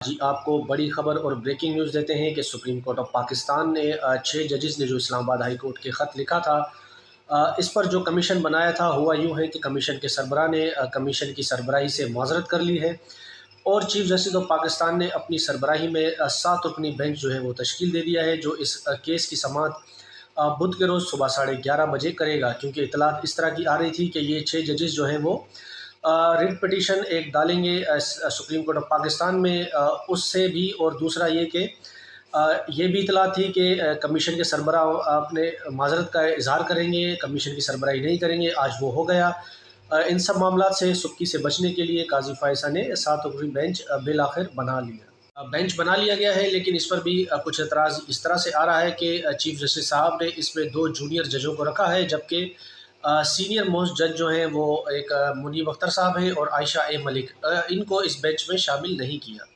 जी, आपको बड़ी ख़बर और ब्रेकिंग न्यूज़ देते हैं कि सुप्रीम कोर्ट ऑफ पाकिस्तान ने 6 जजेस ने जो इस्लामाबाद हाई कोर्ट के ख़त लिखा था, इस पर जो कमीशन बनाया था, हुआ यूँ है कि कमीशन के सरबराह ने कमीशन की सरबराही से माज़रत कर ली है और चीफ़ जस्टिस ऑफ पाकिस्तान ने अपनी सरबराही में 7 रुकनी बेंच जो है वो तश्कील दे दिया है, जो इस केस की समाअत बुध के रोज़ सुबह 11:30 बजे करेगा। क्योंकि इत्तलात इस तरह की आ रही थी कि ये 6 जजेस जो हैं वो रिट पिटीशन एक डालेंगे सुप्रीम कोर्ट ऑफ पाकिस्तान में, उससे भी। और दूसरा ये कि ये भी इतला थी कि कमीशन के सरबराह अपने माज़रत का इज़हार करेंगे, कमीशन की सरबराही नहीं करेंगे। आज वो हो गया। इन सब मामलात से सुर्ख़ी से बचने के लिए काज़ी फ़ायज़ा ने 7 रुकनी बेंच बिल-आख़िर बना लिया। बेंच बना लिया गया है, लेकिन इस पर भी कुछ एतराज़ इस तरह से आ रहा है कि चीफ़ जस्टिस साहब ने इसमें 2 जूनियर जजों को रखा है, जबकि सीनियर मोस्ट जज जो हैं वो एक मुनीब अख्तर साहब हैं और आयशा ए मलिक, इनको इस बेंच में शामिल नहीं किया।